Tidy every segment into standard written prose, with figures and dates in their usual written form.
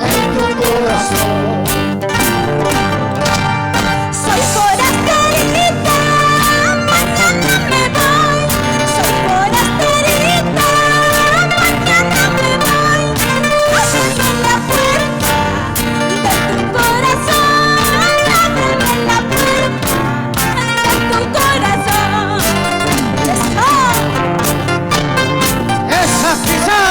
en tu corazón. Soy forasterita, mañana me voy. Soy forasterita, mañana me voy. Ábreme la puerta de tu corazón. Ábreme la puerta de tu corazón. ¡Esa quizá!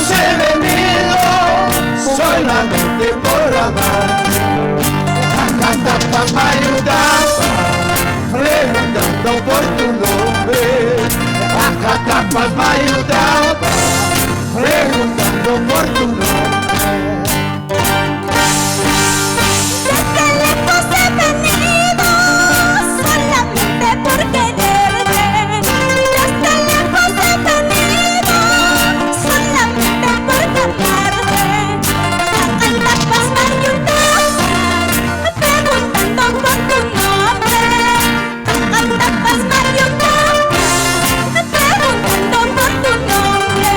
lejos he venido solamente por amar. Acatapas Mayutapa, preguntando por tu nombre. Acatapas Mayutapa, preguntando por tu nombre. Desde lejos he venido solamente por quererte. Desde lejos he venido solamente por amarte. Acatapas Mayutapa, preguntando por tu nombre. Acatapas Mayutapa, preguntando por tu nombre.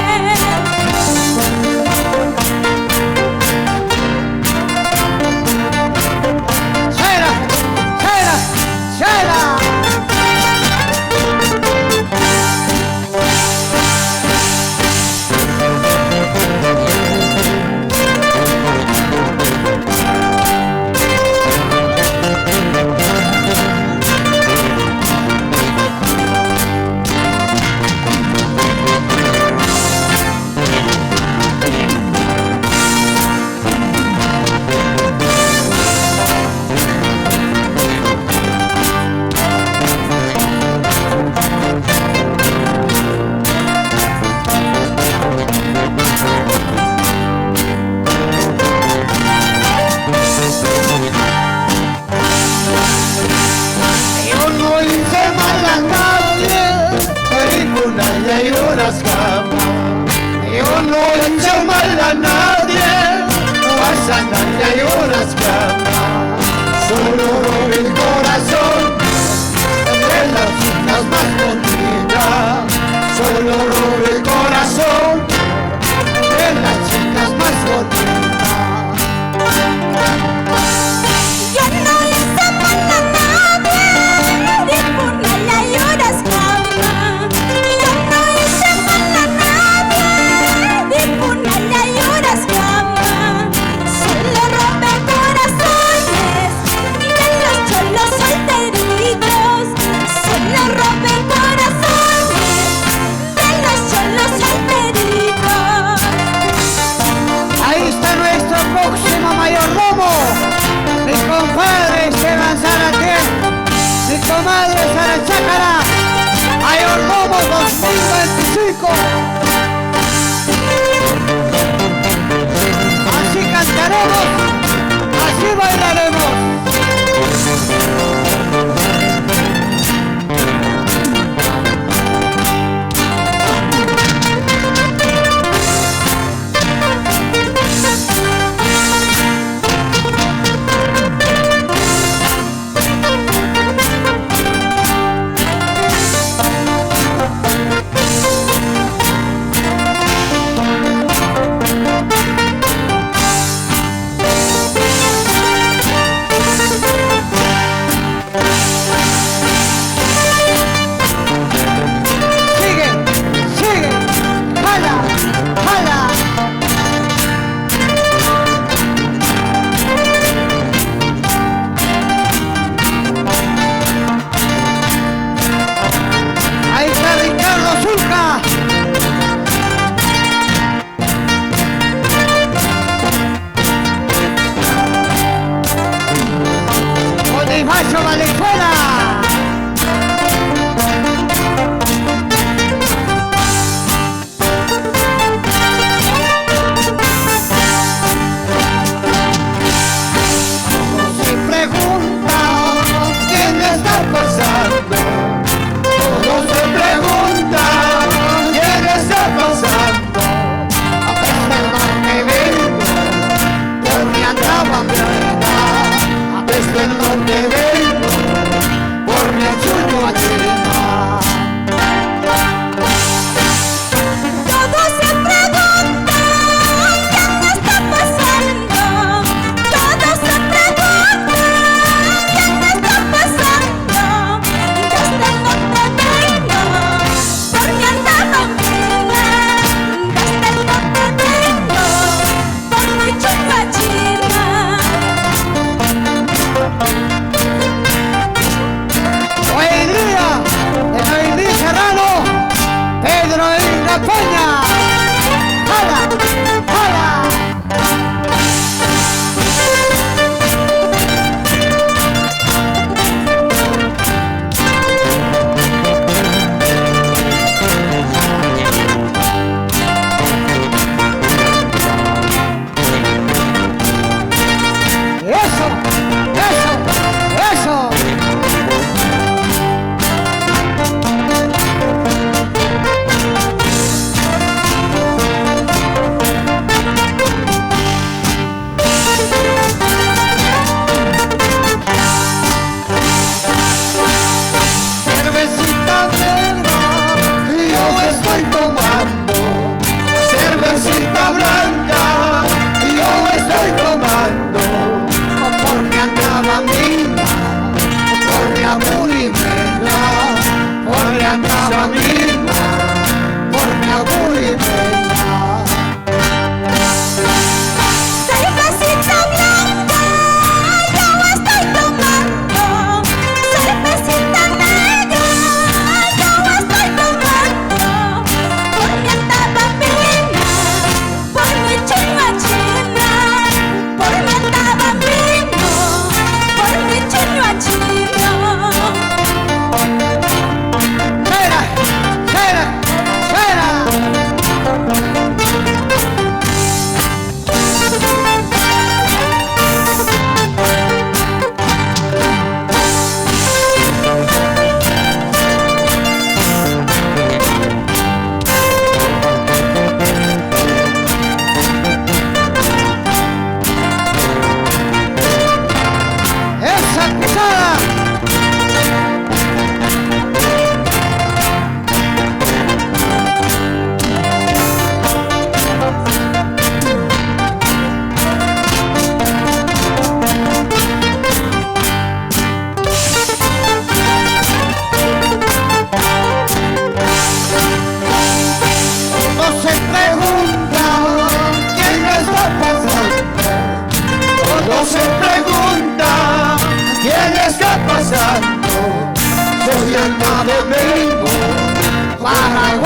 ¡Chera! ¡Chera! ¡Chera! Yo no hice mal a nadie, Pericunaya y unas camas. Yo no hice mal a nadie, Guasanaya y unas camas. Solo robé el corazón de las chicas más bonitas. Solo robé el corazón de las chicas más bonitas. Yo no hice mal a nadie, Pericunaya y unas camas. Yo no hice mal a nadie, Pericunaya y unas camas. Solo robé el corazón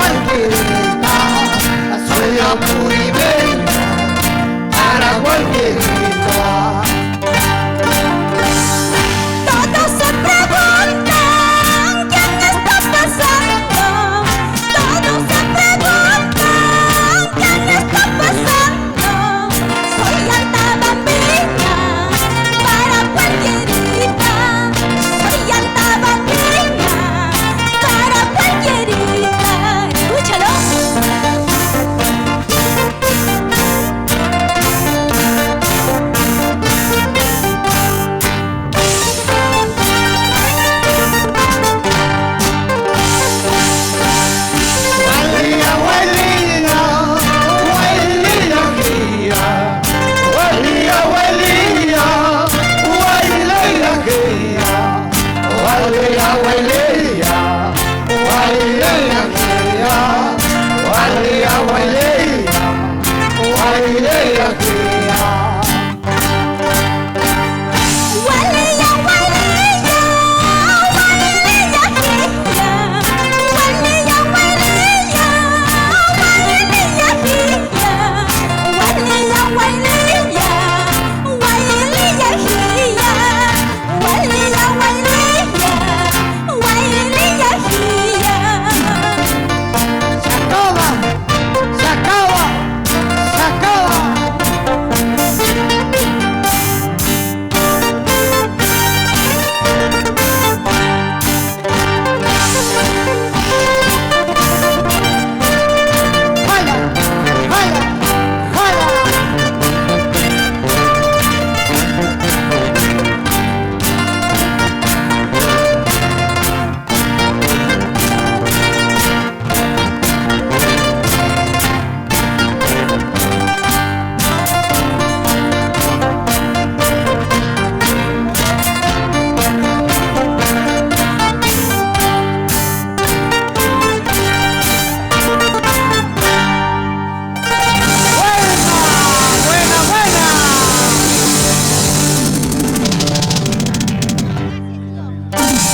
cualquierita, soy la puribella para cualquierita. Todos se preguntan quién está pasando. Todos se preguntan quién está pasando. Soy alta bambina para cualquierita. Soy alta bambina para cualquierita. Escúchalo.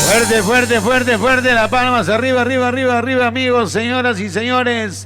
Fuerte, fuerte, fuerte, fuerte. La palmas arriba, arriba, arriba, arriba, amigos, señoras y señores.